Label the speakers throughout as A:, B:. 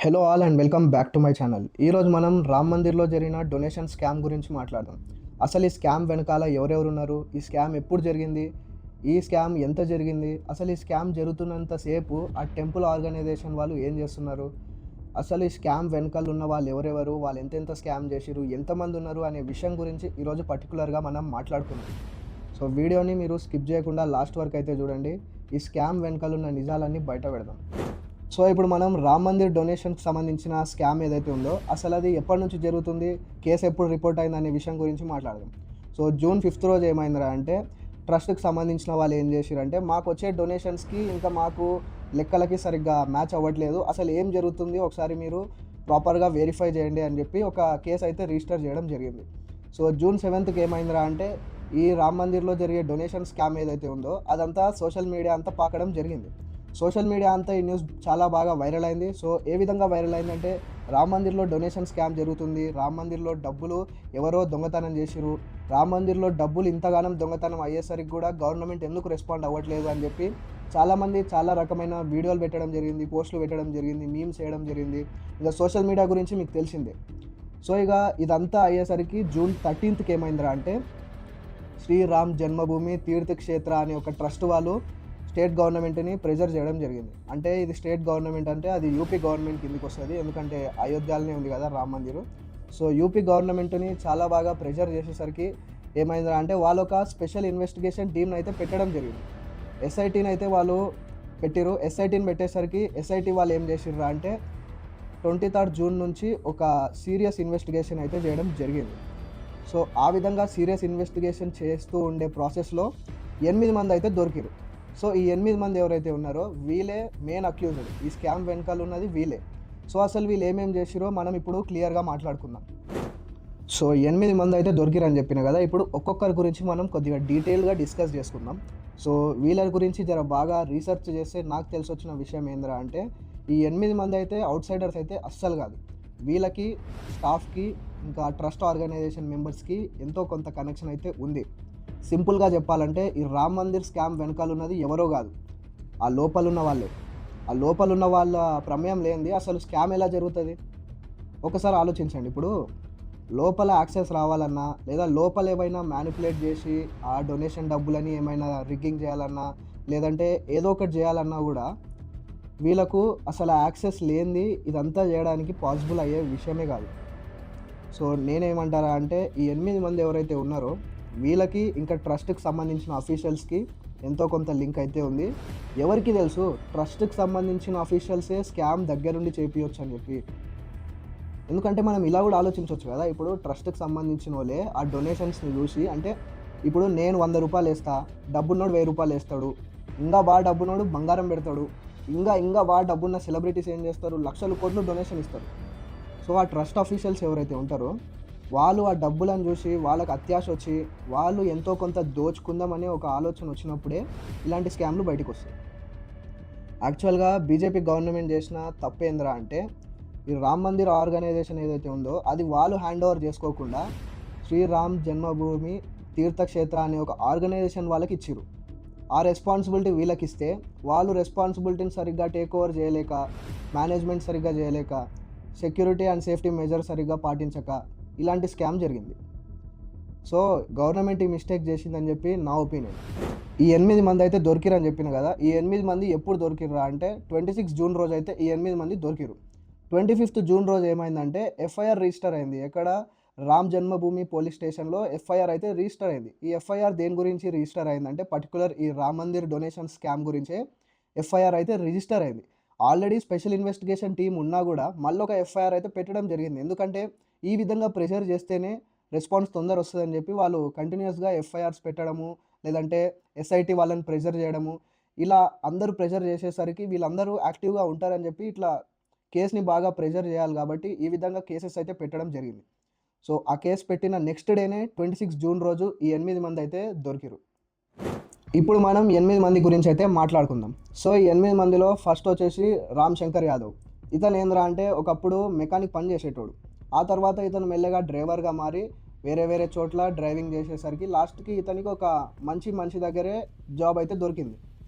A: Hello all and welcome back to my channel. ఈరోజు మనం రామ్ మందిర్లో జరిగిన డొనేషన్ స్కామ్ గురించి మాట్లాడదాం. అసలు ఈ స్కామ్ వెనకాల ఎవరెవరు ఉన్నారు, ఈ స్కామ్ ఎప్పుడు జరిగింది, ఈ స్కామ్ ఎంత జరిగింది, అసలు ఈ స్కామ్ జరుగుతున్నంతసేపు ఆ టెంపుల్ ఆర్గనైజేషన్ వాళ్ళు ఏం చేస్తున్నారు, అసలు ఈ స్కామ్ వెనకాల ఉన్న వాళ్ళు ఎవరెవరు, వాళ్ళు ఎంతెంత స్కామ్ చేసిరు, ఎంతమంది ఉన్నారు అనే విషయం గురించి ఈరోజు పర్టికులర్గా మనం మాట్లాడుకున్నాం. సో వీడియోని మీరు స్కిప్ చేయకుండా లాస్ట్ వరకు అయితే చూడండి. ఈ స్కామ్ వెనకాల ఉన్న నిజాలన్నీ బయట పెడదాం. సో ఇప్పుడు మనం రామ్ మందిర్ డొనేషన్కి సంబంధించిన స్కామ్ ఏదైతే ఉందో అసలు అది ఎప్పటి నుంచి జరుగుతుంది, కేసు ఎప్పుడు రిపోర్ట్ అయింది అనే విషయం గురించి మాట్లాడదాం. సో జూన్ 5th రోజు ఏమైందిరా అంటే, ట్రస్ట్కి సంబంధించిన వాళ్ళు ఏం చేసిరంటే, మాకు వచ్చే డొనేషన్స్కి ఇంకా మాకు లెక్కలకి సరిగ్గా మ్యాచ్ అవ్వట్లేదు, అసలు ఏం జరుగుతుంది ఒకసారి మీరు ప్రాపర్గా వెరిఫై చేయండి అని చెప్పి ఒక కేసు అయితే రిజిస్టర్ చేయడం జరిగింది. సో జూన్ 7th ఏమైందిరా అంటే, ఈ రామ్ మందిర్లో జరిగే డొనేషన్ స్కామ్ ఏదైతే ఉందో అదంతా సోషల్ మీడియా అంతా పాకడం జరిగింది. సోషల్ మీడియా అంతా ఈ న్యూస్ చాలా బాగా వైరల్ అయింది. సో ఏ విధంగా వైరల్ అయిందంటే, రామ్ మందిర్లో డొనేషన్ స్కామ్ జరుగుతుంది, రామ్ మందిర్లో డబ్బులు ఎవరో దొంగతనం చేసిరు, రామ్ మందిర్లో డబ్బులు ఇంతగానం దొంగతనం అయ్యేసరికి కూడా గవర్నమెంట్ ఎందుకు రెస్పాండ్ అవ్వట్లేదు అని చెప్పి చాలామంది చాలా రకమైన వీడియోలు పెట్టడం జరిగింది, పోస్టులు పెట్టడం జరిగింది, మీమ్స్ చేయడం జరిగింది. ఇక సోషల్ మీడియా గురించి మీకు తెలిసిందే. సో ఇక ఇదంతా అయ్యేసరికి జూన్ 13th ఏమైందిరా అంటే, శ్రీరామ్ జన్మభూమి తీర్థ క్షేత్ర అనే ఒక ట్రస్ట్ వాళ్ళు స్టేట్ గవర్నమెంట్ని ప్రెజర్ చేయడం జరిగింది. అంటే ఇది స్టేట్ గవర్నమెంట్ అంటే అది యూపీ గవర్నమెంట్ కిందకి వస్తుంది, ఎందుకంటే అయోధ్యలోనే ఉంది కదా రామ్ మందిర్. సో యూపీ గవర్నమెంట్ని చాలా బాగా ప్రెజర్ చేసేసరికి ఏమైందా అంటే, వాళ్ళు ఒక స్పెషల్ ఇన్వెస్టిగేషన్ టీమ్ని అయితే పెట్టడం జరిగింది. ఎస్ఐటీని అయితే వాళ్ళు పెట్టిరు. ఎస్ఐటీని పెట్టేసరికి ఎస్ఐటీ వాళ్ళు ఏం చేసిర్రు అంటే, 23rd జూన్ నుంచి ఒక సీరియస్ ఇన్వెస్టిగేషన్ అయితే చేయడం జరిగింది. సో ఆ విధంగా సీరియస్ ఇన్వెస్టిగేషన్ చేస్తూ ఉండే ప్రాసెస్లో 8 మంది అయితే దొరికిరు. సో ఈ 8 మంది ఎవరైతే ఉన్నారో వీళ్ళే మెయిన్ అక్యూజ్డ్, ఈ స్కామ్ వెనకాల ఉన్నది వీళ్ళే. సో అసలు వీళ్ళు ఏమేమి చేసిరో మనం ఇప్పుడు క్లియర్గా మాట్లాడుకుందాం. సో 8 మంది అయితే దొరికిరని చెప్పిన కదా, ఇప్పుడు ఒక్కొక్కరి గురించి మనం కొద్దిగా డీటెయిల్గా డిస్కస్ చేసుకుందాం. సో వీళ్ళ గురించి జర బాగా రీసెర్చ్ చేస్తే నాకు తెలిసి వచ్చిన విషయం ఏంద్రా అంటే, ఈ 8 మంది అయితే అవుట్ సైడర్స్ అయితే అస్సలు కాదు. వీళ్ళకి, స్టాఫ్కి, ఇంకా ట్రస్ట్ ఆర్గనైజేషన్ మెంబర్స్కి ఎంతో కొంత కనెక్షన్ అయితే ఉంది. సింపుల్గా చెప్పాలంటే ఈ రామ్ మందిర్ స్కామ్ వెనకాల ఉన్నది ఎవరో కాదు, ఆ లోపలున్న వాళ్ళే. ఆ లోపలున్న వాళ్ళ ప్రమేయం లేనిది అసలు స్కామ్ ఎలా జరుగుతుంది ఒకసారి ఆలోచించండి. ఇప్పుడు లోపల యాక్సెస్ రావాలన్నా, లేదా లోపల ఏమైనా మ్యానిపులేట్ చేసి ఆ డొనేషన్ డబ్బులని ఏమైనా రిగ్గింగ్ చేయాలన్నా, లేదంటే ఏదో ఒకటి చేయాలన్నా కూడా వీళ్ళకు అసలు యాక్సెస్ లేనిది ఇదంతా చేయడానికి పాసిబుల్ అయ్యే విషయమే కాదు. సో నేనేమంటారా అంటే, ఈ 8 మంది ఎవరైతే ఉన్నారో వీళ్ళకి ఇంకా ట్రస్ట్కి సంబంధించిన అఫీషియల్స్కి ఎంతో కొంత లింక్ అయితే ఉంది. ఎవరికి తెలుసు, ట్రస్ట్కి సంబంధించిన అఫీషియల్సే స్కామ్ దగ్గరుండి చేపించవచ్చు అని చెప్పి. ఎందుకంటే మనం ఇలా కూడా ఆలోచించవచ్చు కదా, ఇప్పుడు ట్రస్ట్కి సంబంధించిన వాళ్ళే ఆ డొనేషన్స్ని చూసి, అంటే ఇప్పుడు నేను 100 రూపాయలు వేస్తా, డబ్బున్నోడు 1000 రూపాయలు వేస్తాడు, ఇంకా బాగా డబ్బున్నోడు బంగారం పెడతాడు, ఇంకా బాగా డబ్బున్న సెలబ్రిటీస్ ఏం చేస్తారు, లక్షల కోట్లు డొనేషన్ ఇస్తారు. సో ఆ ట్రస్ట్ అఫీషియల్స్ ఎవరైతే ఉంటారో వాళ్ళు ఆ డబ్బులను చూసి వాళ్ళకి అత్యాశ వచ్చి వాళ్ళు ఎంతో కొంత దోచుకుందామనే ఒక ఆలోచన వచ్చినప్పుడే ఇలాంటి స్కామ్లు బయటకు వస్తాయి. యాక్చువల్గా బీజేపీ గవర్నమెంట్ చేసిన తప్పేంద్రా అంటే, ఈ రామ్ మందిర్ ఆర్గనైజేషన్ ఏదైతే ఉందో అది వాళ్ళు హ్యాండ్ ఓవర్ చేసుకోకుండా శ్రీరామ్ జన్మభూమి తీర్థక్షేత్ర అనే ఒక ఆర్గనైజేషన్ వాళ్ళకి ఇచ్చిరు. ఆ రెస్పాన్సిబిలిటీ వీళ్ళకి ఇస్తే వాళ్ళు రెస్పాన్సిబిలిటీని సరిగ్గా టేక్ ఓవర్ చేయలేక, మేనేజ్మెంట్ సరిగ్గా చేయలేక, సెక్యూరిటీ అండ్ సేఫ్టీ మెజర్ సరిగ్గా పాటించక ఇలాంటి స్కామ్ జరిగింది. సో గవర్నమెంట్ ఈ మిస్టేక్ చేసిందని చెప్పి నా ఒపీనియన్. ఈ 8 మంది అయితే దొరికిరని చెప్పిన కదా, ఈ 8 మంది ఎప్పుడు దొరికిర్రా అంటే 26 జూన్ రోజు అయితే ఈ 8 మంది దొరికిరు. 25th జూన్ రోజు ఏమైందంటే ఎఫ్ఐఆర్ రిజిస్టర్ అయింది. ఎక్కడ, రామ్ జన్మభూమి పోలీస్ స్టేషన్లో ఎఫ్ఐఆర్ అయితే రిజిస్టర్ అయింది. ఈ ఎఫ్ఐఆర్ దేని గురించి రిజిస్టర్ అయిందంటే, పర్టికులర్ ఈ రామ్ మందిర్ డొనేషన్ స్కామ్ గురించే ఎఫ్ఐఆర్ అయితే రిజిస్టర్ అయింది. ఆల్రెడీ స్పెషల్ ఇన్వెస్టిగేషన్ టీం ఉన్నా కూడా మళ్ళీ ఒక ఎఫ్ఐఆర్ అయితే పెట్టడం జరిగింది. ఎందుకంటే ఈ విధంగా ప్రెషర్ చేస్తేనే రెస్పాన్స్ తొందర వస్తుందని చెప్పి వాళ్ళు కంటిన్యూస్గా ఎఫ్ఐఆర్స్ పెట్టడము, లేదంటే ఎస్ఐటీ వాళ్ళని ప్రెషర్ చేయడము, ఇలా అందరూ ప్రెషర్ చేసేసరికి వీళ్ళందరూ యాక్టివ్గా ఉంటారని చెప్పి ఇట్లా కేసుని బాగా ప్రెషర్ చేయాలి కాబట్టి ఈ విధంగా కేసెస్ అయితే పెట్టడం జరిగింది. సో ఆ కేసు పెట్టిన నెక్స్ట్ డేనే 26 జూన్ రోజు ఈ 8 మంది అయితే దొరికిరు. ఇప్పుడు మనం 8 మంది గురించి అయితే మాట్లాడుకుందాం. సో ఈ 8 మందిలో ఫస్ట్ వచ్చేసి రామ్ శంకర్ యాదవ్. ఇతను ఏంద్రా అంటే ఒకప్పుడు మెకానిక్ పని చేసేటోడు. ఆ తర్వాత ఇతను మెల్లగా డ్రైవర్గా మారి వేరే వేరే చోట్ల డ్రైవింగ్ చేసేసరికి లాస్ట్కి ఇతనికి ఒక మంచి మనిషి దగ్గరే జాబ్ అయితే దొరికింది.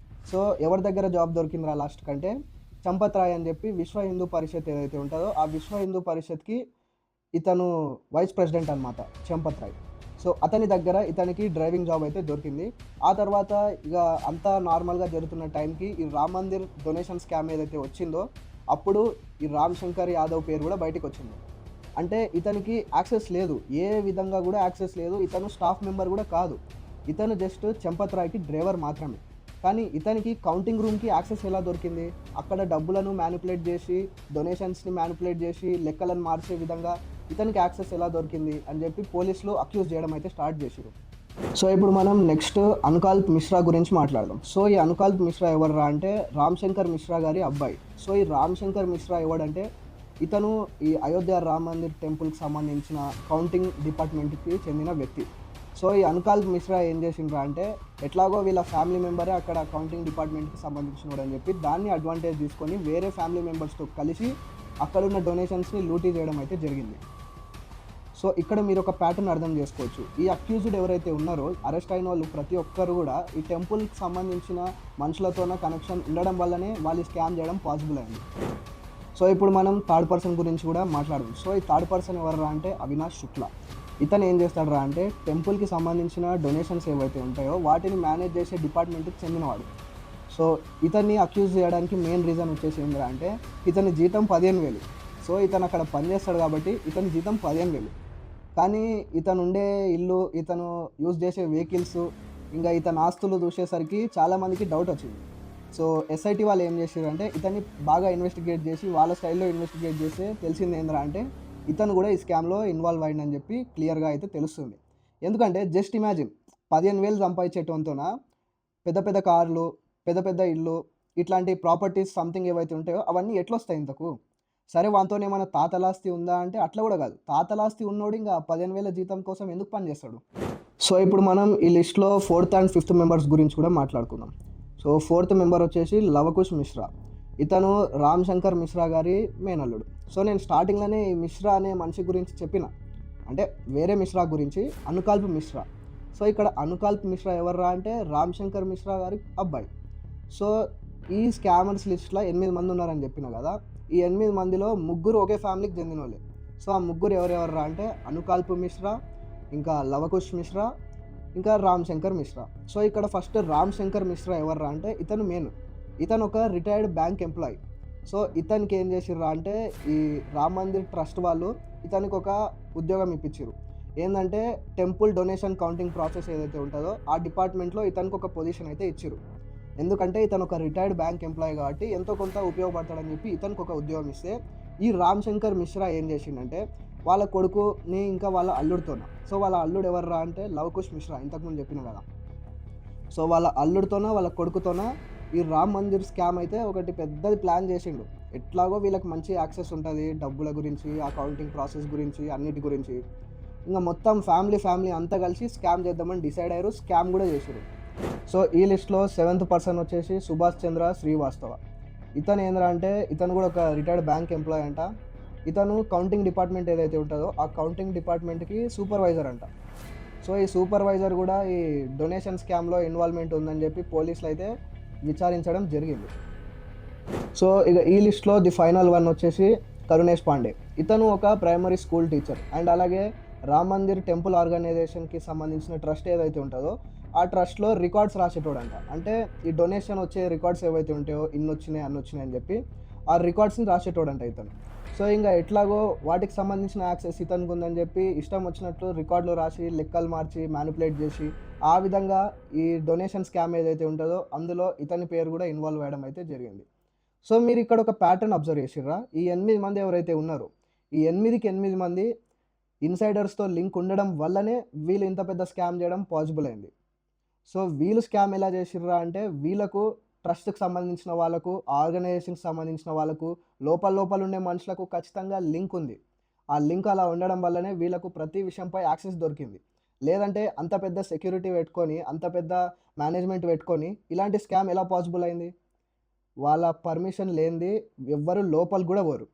A: సో ఎవరి దగ్గర జాబ్ దొరికిందిరా లాస్ట్ కంటే, చంపత్ రాయ్ అని చెప్పి విశ్వ హిందూ పరిషత్ ఏదైతే ఉంటుందో ఆ విశ్వ హిందూ పరిషత్కి ఇతను వైస్ ప్రెసిడెంట్ అనమాట, చంపత్ రాయ్. సో అతని దగ్గర ఇతనికి డ్రైవింగ్ జాబ్ అయితే దొరికింది. ఆ తర్వాత ఇక అంతా నార్మల్గా జరుగుతున్న టైంకి ఈ రామ్ మందిర్ డొనేషన్ స్కామ్ ఏదైతే వచ్చిందో అప్పుడు ఈ రామ్ శంకర్ యాదవ్ పేరు కూడా బయటకు వచ్చింది. అంటే ఇతనికి యాక్సెస్ లేదు, ఏ విధంగా కూడా యాక్సెస్ లేదు, ఇతను స్టాఫ్ మెంబర్ కూడా కాదు, ఇతను జస్ట్ చంపత్ రాయ్కి డ్రైవర్ మాత్రమే. కానీ ఇతనికి కౌంటింగ్ రూమ్కి యాక్సెస్ ఎలా దొరికింది? అక్కడ డబ్బులను మ్యానిపులేట్ చేసి, డొనేషన్స్ని మ్యానిపులేట్ చేసి, లెక్కలను మార్చే విధంగా ఇతనికి యాక్సెస్ ఎలా దొరికింది అని చెప్పి పోలీసులు అక్యూజ్ చేయడం అయితే స్టార్ట్ చేశారు. సో ఇప్పుడు మనం నెక్స్ట్ అనుకల్ప్ మిశ్రా గురించి మాట్లాడదాం. సో ఈ అనుకల్ప్ మిశ్రా ఎవర్రా అంటే రామ్ శంకర్ మిశ్రా గారి అబ్బాయి. సో ఈ రామ్ శంకర్ మిశ్రా ఎవడంటే ఇతను ఈ అయోధ్య రామ్ మందిర్ టెంపుల్కి సంబంధించిన కౌంటింగ్ డిపార్ట్మెంట్కి చెందిన వ్యక్తి. సో ఈ అనుకల్ప్ మిశ్రా ఏం చేసిండ్రా అంటే ఎట్లాగో వీళ్ళ ఫ్యామిలీ మెంబరే అక్కడ కౌంటింగ్ డిపార్ట్మెంట్కి సంబంధించినోడు అని చెప్పి దాన్ని అడ్వాంటేజ్ తీసుకొని వేరే ఫ్యామిలీ మెంబర్స్తో కలిసి అక్కడున్న డొనేషన్స్ని లూటీ చేయడం అయితే జరిగింది. సో ఇక్కడ మీరు ఒక ప్యాటర్న్ అర్థం చేసుకోవచ్చు. ఈ అక్యూజ్డ్ ఎవరైతే ఉన్నారో, అరెస్ట్ అయిన వాళ్ళు ప్రతి ఒక్కరు కూడా ఈ టెంపుల్కి సంబంధించిన మనుషులతోన కనెక్షన్ ఉండడం వల్లనే వాళ్ళు స్కామ్ చేయడం పాసిబుల్ అయింది. సో ఇప్పుడు మనం థర్డ్ పర్సన్ గురించి కూడా మాట్లాడదాం. సో ఈ థర్డ్ పర్సన్ ఎవర్రా అంటే అవినాష్ శుక్లా. ఇతను ఏం చేస్తాడరా అంటే టెంపుల్కి సంబంధించిన డొనేషన్స్ ఏవైతే ఉంటాయో వాటిని మేనేజ్ చేసే డిపార్ట్మెంట్కి చెందినవాడు. సో ఇతన్ని అక్యూజ్ చేయడానికి మెయిన్ రీజన్ వచ్చేసి ఏంటంటే అంటే ఇతని జీతం 15,000. సో ఇతను అక్కడ పనిచేస్తాడు కాబట్టి ఇతని జీతం 15,000. కానీ ఇతను ఉండే ఇల్లు, ఇతను యూజ్ చేసే వెహికల్స్, ఇంకా ఇతని ఆస్తులు చూసేసరికి చాలామందికి డౌట్ వచ్చింది. సో ఎస్ఐటి వాళ్ళు ఏం చేశారంటే ఇతన్ని బాగా ఇన్వెస్టిగేట్ చేసి వాళ్ళ స్టైల్లో ఇన్వెస్టిగేట్ చేస్తే తెలిసింది ఏంద్రా అంటే ఇతను కూడా ఈ స్కామ్లో ఇన్వాల్వ్ అయిందని చెప్పి క్లియర్గా అయితే తెలుస్తుంది. ఎందుకంటే జస్ట్ ఇమాజిన్ 15,000 సంపాదించేటోంతోన పెద్ద పెద్ద కార్లు, పెద్ద పెద్ద ఇల్లు, ఇట్లాంటి ప్రాపర్టీస్ సంథింగ్ ఏవైతే ఉంటాయో అవన్నీ ఎట్లా వస్తాయి ఇంతకు? సరే వానితోనే ఏమైనా తాతలాస్తి ఉందా అంటే అట్లా కూడా కాదు. తాతలాస్తి ఉన్నోడు ఇంకా 15,000 జీతం కోసం ఎందుకు పని చేస్తాడు? సో ఇప్పుడు మనం ఈ లిస్ట్లో 4th and 5th మెంబర్స్ గురించి కూడా మాట్లాడుకుందాం. సో 4th మెంబర్ వచ్చేసి లవకుశ్ మిశ్రా. ఇతను రామ్ శంకర్ మిశ్రా గారి మేనల్లుడు. సో నేను స్టార్టింగ్లోనే ఈ మిశ్రా అనే మనిషి గురించి చెప్పిన, అంటే వేరే మిశ్రా గురించి, అనుకల్ప్ మిశ్రా. సో ఇక్కడ అనుకల్ప్ మిశ్రా ఎవర్రా అంటే రామ్ శంకర్ మిశ్రా గారి అబ్బాయి. సో ఈ స్కామర్స్ లిస్ట్లో 8 మంది ఉన్నారని చెప్పిన కదా, ఈ 8 మందిలో 3 ఒకే ఫ్యామిలీకి చెందిన వాళ్ళే. సో ఆ 3 ఎవరెవర్రా అంటే అనుకల్ప్ మిశ్రా, ఇంకా లవకుశ్ మిశ్రా, ఇంకా రామ్ శంకర్ మిశ్రా. సో ఇక్కడ ఫస్ట్ రామ్ శంకర్ మిశ్రా ఎవర్రా అంటే ఇతను ఒక రిటైర్డ్ బ్యాంక్ ఎంప్లాయీ. సో ఇతనికి ఏం చేసిర్రా అంటే ఈ రామ్ మందిర్ ట్రస్ట్ వాళ్ళు ఇతనికి ఒక ఉద్యోగం ఇప్పించారు. ఏంటంటే టెంపుల్ డొనేషన్ కౌంటింగ్ ప్రాసెస్ ఏదైతే ఉంటుందో ఆ డిపార్ట్మెంట్లో ఇతనికి ఒక పొజిషన్ అయితే ఇచ్చారు. ఎందుకంటే ఇతను ఒక రిటైర్డ్ బ్యాంక్ ఎంప్లాయీ కాబట్టి ఎంతో కొంత ఉపయోగపడతాడని చెప్పి ఇతనికి ఒక ఉద్యోగం ఇస్తే ఈ రామ్ శంకర్ మిశ్రా ఏం చేసిండంటే వాళ్ళ కొడుకుని ఇంకా వాళ్ళ అల్లుడితోన, సో వాళ్ళ అల్లుడు ఎవర్రా అంటే లవకుశ్ మిశ్రా, ఇంతకుముందు చెప్పిన కదా. సో వాళ్ళ అల్లుడితోన వాళ్ళ కొడుకుతోన ఈ రామ్ మందిర్ స్కామ్ అయితే ఒకటి పెద్దది ప్లాన్ చేసిండు. ఎట్లాగో వీళ్ళకి మంచి యాక్సెస్ ఉంటుంది డబ్బుల గురించి, ఆ కౌంటింగ్ ప్రాసెస్ గురించి, అన్నిటి గురించి. ఇంకా మొత్తం ఫ్యామిలీ అంతా కలిసి స్కామ్ చేద్దామని డిసైడ్ అయ్యారు, స్కామ్ కూడా చేశారు. సో ఈ లిస్ట్లో 7th పర్సన్ వచ్చేసి సుభాష్ చంద్ర శ్రీవాస్తవ. ఇతను ఏంద్రా అంటే ఇతను కూడా ఒక రిటైర్డ్ బ్యాంక్ ఎంప్లాయీ అంట. ఇతను కౌంటింగ్ డిపార్ట్మెంట్ ఏదైతే ఉంటుందో ఆ కౌంటింగ్ డిపార్ట్మెంట్కి సూపర్వైజర్ అంట. సో ఈ సూపర్వైజర్ కూడా ఈ డొనేషన్ స్కామ్లో ఇన్వాల్వ్మెంట్ ఉందని చెప్పి పోలీసులు అయితే విచారించడం జరిగింది. సో ఇక ఈ లిస్ట్లో ది ఫైనల్ వన్ వచ్చేసి కరుణేష్ పాండే. ఇతను ఒక ప్రైమరీ స్కూల్ టీచర్ అండ్ అలాగే రామ్ మందిర్ టెంపుల్ ఆర్గనైజేషన్కి సంబంధించిన ట్రస్ట్ ఏదైతే ఉంటుందో ఆ ట్రస్ట్లో రికార్డ్స్ రాసేటోడంట. అంటే ఈ డొనేషన్ వచ్చే రికార్డ్స్ ఏవైతే ఉంటాయో ఇన్ని వచ్చినాయి అన్ని వచ్చినాయి అని చెప్పి ఆ రికార్డ్స్ని రాసేటోడంట ఇతను. సో ఇంకా ఎట్లాగో వాటికి సంబంధించిన యాక్సెస్ ఇతనికి ఉందని చెప్పి ఇష్టం వచ్చినట్లు రికార్డులు రాసి లెక్కలు మార్చి మ్యానిపులేట్ చేసి ఆ విధంగా ఈ డొనేషన్ స్కామ్ ఏదైతే ఉంటుందో అందులో ఇతని పేరు కూడా ఇన్వాల్వ్ అవ్వడం అయితే జరిగింది. సో మీరు ఇక్కడ ఒక ప్యాటర్న్ అబ్జర్వ్ చేసిర్రా, ఈ 8 మంది ఎవరైతే ఉన్నారో ఈ 8 మంది ఇన్సైడర్స్తో లింక్ ఉండడం వల్లనే వీళ్ళు ఇంత పెద్ద స్కామ్ చేయడం పాసిబుల్ అయింది. సో వీళ్ళు స్కామ్ ఎలా చేసిర్రా అంటే వీళ్ళకు ట్రస్ట్కి సంబంధించిన వాళ్ళకు, ఆర్గనైజేషన్కి సంబంధించిన వాళ్ళకు, లోపల ఉండే మనుషులకు ఖచ్చితంగా లింక్ ఉంది. ఆ లింక్ అలా ఉండడం వల్లనే వీళ్ళకు ప్రతి విషయంపై యాక్సెస్ దొరికింది. లేదంటే అంత పెద్ద సెక్యూరిటీ పెట్టుకొని, అంత పెద్ద మేనేజ్మెంట్ పెట్టుకొని ఇలాంటి స్కామ్ ఎలా పాసిబుల్ అయింది? వాళ్ళ పర్మిషన్ లేనిది ఎవ్వరు లోపల కూడా పోరు.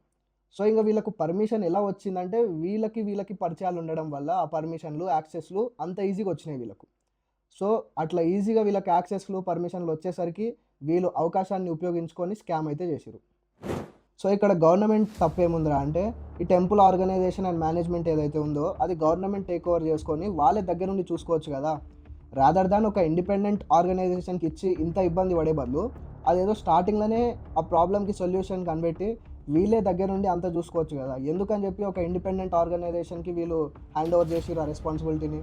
A: సో ఇంకా వీళ్ళకు పర్మిషన్ ఎలా వచ్చిందంటే వీళ్ళకి పరిచయాలు ఉండడం వల్ల ఆ పర్మిషన్లు, యాక్సెస్లు అంత ఈజీగా వచ్చినాయి వీళ్ళకు. సో అట్లా ఈజీగా వీళ్ళకి యాక్సెస్లు, పర్మిషన్లు వచ్చేసరికి వీళ్ళు అవకాశాన్ని ఉపయోగించుకొని స్కామ్ అయితే చేశారు. సో ఇక్కడ గవర్నమెంట్ తప్పేముందిరా అంటే, ఈ టెంపుల్ ఆర్గనైజేషన్ అండ్ మేనేజ్మెంట్ ఏదైతే ఉందో అది గవర్నమెంట్ టేక్ ఓవర్ చేసుకొని వాళ్ళే దగ్గర నుండి చూసుకోవచ్చు కదా! రాదర్ దాన్ ఒక ఇండిపెండెంట్ ఆర్గనైజేషన్‌కి ఇచ్చి ఇంత ఇబ్బంది పడే బదులు, అదేదో స్టార్టింగ్‌లోనే ఆ ప్రాబ్లమ్‌కి సొల్యూషన్ కనిపెట్టి వీళ్ళే దగ్గర నుండి అంతా చూసుకోవచ్చు కదా! ఎందుకని చెప్పి ఒక ఇండిపెండెంట్ ఆర్గనైజేషన్‌కి వీళ్ళు హ్యాండ్ ఓవర్ చేసిర్రు ఆ రెస్పాన్సిబిలిటీని.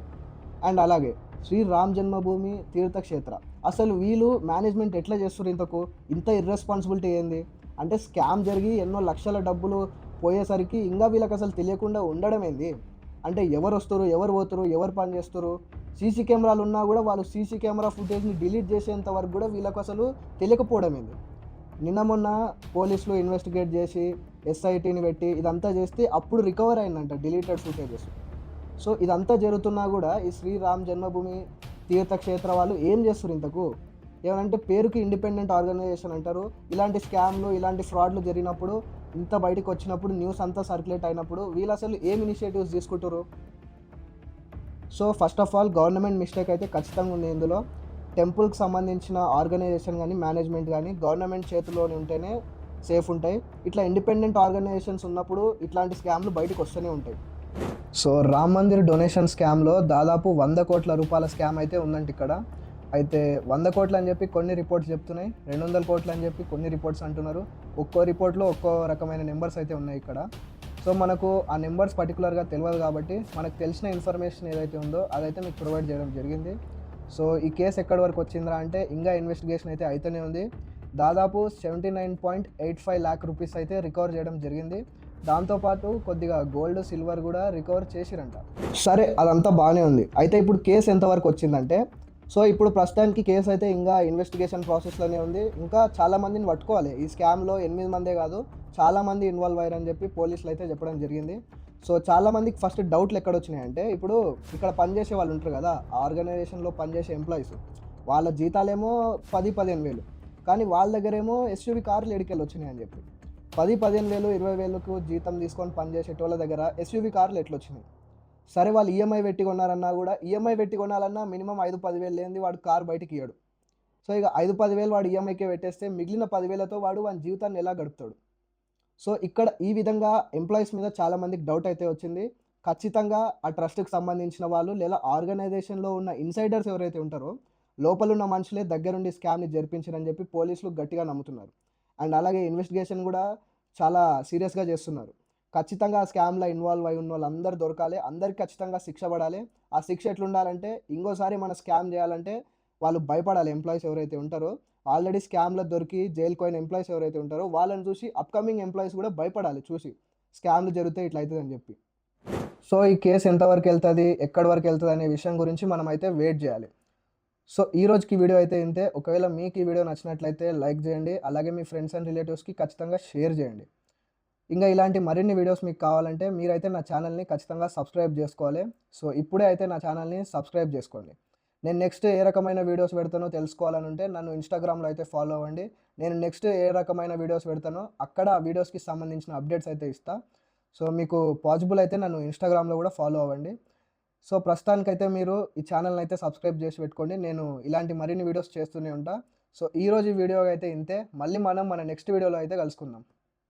A: అండ్ అలాగే శ్రీ రామ్ జన్మభూమి తీర్థక్షేత్ర. అసలు వీళ్ళు మేనేజ్మెంట్ ఎట్లా చేస్తుర్రు ఇంతకు? ఇంత ఇర్రెస్పాన్సిబిలిటీ ఏంది? అంటే స్కామ్ జరిగి ఎన్నో లక్షల డబ్బులు పోయేసరికి ఇంగా వీళ్ళకసలు తెలియకుండా ఉండడం ఏంది? అంటే ఎవరొస్తుర్రు, ఎవరు పోతుర్రు, ఎవరు పని చేస్తుర్రు? సీసీ కెమెరాలున్నా గూడా వాళ్ళు సీసీ కెమెరా ఫుటేజ్‌ని డిలీట్ చేసేంత వరకు గూడా వీళ్ళకసలు తెలియకపోవడం ఏంది? నిన్న మొన్న పోలీసులు ఇన్వెస్టిగేట్ చేసి, ఎస్ఐటీని పెట్టి ఇదంతా చేస్తే అప్పుడు రికవర్ అయిందంట డిలీటెడ్ ఫుటేజెస్. సో ఇదంతా జరుగుతున్నా కూడా ఈ శ్రీరామ్ జన్మభూమి తీర్థక్షేత్ర వాళ్ళు ఏం చేస్తారు ఇంతకు? ఏమనంటే పేరుకి ఇండిపెండెంట్ ఆర్గనైజేషన్ అంటారు. ఇలాంటి స్కామ్‌లు, ఇలాంటి ఫ్రాడ్‌లు జరిగినప్పుడు, ఇంత బయటికి వచ్చినప్పుడు, న్యూస్ అంతా సర్క్యులేట్ అయినప్పుడు వీళ్ళు అసలు ఏం ఇనిషియేటివ్స్ తీసుకుంటుర్రు? So first of all government mistake అయితే ఖచ్చితంగా ఉంది ఇందులో. టెంపుల్‌కి సంబంధించిన ఆర్గనైజేషన్ గానీ, మేనేజ్మెంట్ గానీ గవర్నమెంట్ చేతిలోనే ఉంటేనే సేఫ్ ఉంటాయి. ఇట్లా ఇండిపెండెంట్ ఆర్గనైజేషన్స్ ఉన్నప్పుడు ఇట్లాంటి స్కామ్‌లు బయటికి వస్తూనే ఉంటాయి. సో రామ్ మందిర్ డొనేషన్ స్కామ్‌లో దాదాపు 100,00,00,000 రూపాయల స్కామ్ అయితే ఉందంట ఇక్కడ. అయితే 100,00,00,000 అని చెప్పి కొన్ని రిపోర్ట్స్ చెప్తున్నాయి. 200,00,00,000 అని చెప్పి కొన్ని రిపోర్ట్స్ అంటున్నారు. ఒక్కో రిపోర్ట్‌లో ఒక్కో రకమైన నంబర్స్ అయితే ఉన్నాయి ఇక్కడ. సో మనకు ఆ నంబర్స్ పర్టిక్యులర్‌గా తెలవదు కాబట్టి మనకు తెలిసిన ఇన్ఫర్మేషన్ ఏదైతే ఉందో అదైతే మీకు ప్రొవైడ్ చేయడం జరిగింది. సో ఈ కేసు ఎక్కడి వరకు వచ్చిందిరా అంటే ఇంకా ఇన్వెస్టిగేషన్ అయితే అయితేనే ఉంది. దాదాపు 79.85 లాక్ రూపీస్ అయితే రికవర్ చేయడం జరిగింది. దాంతోపాటు కొద్దిగా గోల్డ్, సిల్వర్ కూడా రికవర్ చేసిరంట. సరే అదంతా బాగానే ఉంది. అయితే ఇప్పుడు కేసు ఎంతవరకు వచ్చిందంటే, సో ఇప్పుడు ప్రస్తుతానికి కేసు అయితే ఇంకా ఇన్వెస్టిగేషన్ ప్రాసెస్‌లోనే ఉంది. ఇంకా చాలామందిని పట్టుకోవాలి. ఈ స్కామ్‌లో 8 మందే కాదు చాలామంది ఇన్వాల్వ్ అయ్యారని చెప్పి పోలీసులు అయితే చెప్పడం జరిగింది. సో చాలామందికి ఫస్ట్ డౌట్లు ఎక్కడొచ్చినాయంటే, ఇప్పుడు ఇక్కడ పనిచేసే వాళ్ళు ఉంటారు కదా! ఆ ఆర్గనైజేషన్‌లో పనిచేసే ఎంప్లాయీస్. వాళ్ళ జీతాలేమో 10, 15,000 కానీ వాళ్ళ దగ్గరేమో ఎస్యూవీ కార్లు ఏడికెళ్ళొచ్చినాయి అని చెప్పి. 10, 15,000, 20,000కు జీతం తీసుకొని పనిచేసేటోళ్ళ దగ్గర ఎస్యూవీ కార్లు ఎట్లొచ్చినాయి? సరే వాళ్ళు ఈఎంఐ పెట్టి కొన్నారన్నా గూడా, ఈఎంఐ పెట్టి కొనాలన్నా మినిమమ్ 5, 10,000 లేనిది వాడు కారు బయటికియ్యడు. సో ఇక 5, 10,000 వాడు ఈఎంఐకే పెట్టేస్తే మిగిలిన 10,000తో వాడు వాని జీవితాన్ని ఎలా గడుపుతాడు? సో ఇక్కడ ఈ విధంగా ఎంప్లాయీస్ మీద చాలా మందికి డౌట్ అయితే వచ్చింది. ఖచ్చితంగా ఆ ట్రస్ట్‌కి సంబంధించిన వాళ్ళు లేదా ఆర్గనైజేషన్‌లో ఉన్న ఇన్సైడర్స్ ఎవరైతే ఉంటారో, లోపలున్న మనుషులే దగ్గరుండి స్కామ్‌ని జరిపించిరని చెప్పి పోలీసులు గట్టిగా నమ్ముతున్నారు. అండ్ అలాగే ఇన్వెస్టిగేషన్ గూడా చాలా సీరియస్‌గా చేస్తున్నారు. ఖచ్చితంగా ఆ స్కామ్‌లో ఇన్వాల్వ్ అయ్యి ఉన్నోళ్ళందరూ దొరకాలి. అందరికి ఖచ్చితంగా శిక్ష పడాలి. ఆ శిక్ష ఎట్లుండాలంటే, ఇంకోసారి మన స్కామ్ చేయాలంటే వాళ్ళు భయపడాలి ఎంప్లాయీస్ ఎవరైతే ఉంటారో. ఆల్రెడీ స్కామ్‌లో దొరికి జైలుకి పోయిన ఎంప్లాయీస్ ఎవరైతే ఉంటారో వాళ్ళని చూసి అప్‌కమింగ్ ఎంప్లాయీస్ కూడా భయపడాలి చూసి. స్కామ్‌లు జరిగితే ఇట్లా అయితదని చెప్పి. సో ఈ కేసు ఎంతవరకెళ్తది, ఎక్కడి వరకెళ్తది అనే విషయం గురించి మనమైతే వెయిట్ జేయాలి. సో ఈ రోజుకి వీడియో అయితే ఇంతే. ఒకవేళ మీకు ఈ వీడియో నచ్చినట్లయితే లైక్ జేయండి. అలాగే మీ ఫ్రెండ్స్ అండ్ రిలేటివ్స్‌కి ఖచ్చితంగా షేర్ జేయండి. ఇంగా ఇలాంటి మరిన్ని వీడియోస్ మీకు కావాలంటే మీరైతే నా ఛానల్‌ని ఖచ్చితంగా సబ్స్క్రైబ్ జేసుకోవాలి. సో ఇప్పుడే అయితే నా ఛానల్‌ని సబ్స్క్రైబ్ జేసుకోండి. నేను నెక్స్ట్ ఏ రకమైన వీడియోస్ పెడతానో తెలుసుకోవాలనుంటే నన్ను ఇన్‌స్టాగ్రామ్‌లో అయితే ఫాలో అవ్వండి. నేను నెక్స్ట్ ఏ రకమైన వీడియోస్ పెడతానో అక్కడ ఆ వీడియోస్‌కి సంబంధించిన అప్డేట్స్ అయితే ఇస్తా. సో మీకు పాసిబుల్ అయితే నన్ను ఇన్‌స్టాగ్రామ్‌లో కూడా ఫాలో అవ్వండి. సో ప్రస్తుతానికైతే మీరు ఈ ఛానల్‌ని అయితే సబ్స్క్రైబ్ చేసి పెట్టుకోండి. నేను ఇలాంటి మరిన్ని వీడియోస్ చేస్తూనే ఉంటా. సో ఈరోజు ఈ వీడియో అయితే ఇంతే. మళ్ళీ మనం మన నెక్స్ట్ వీడియోలో అయితే కలుసుకుందాం.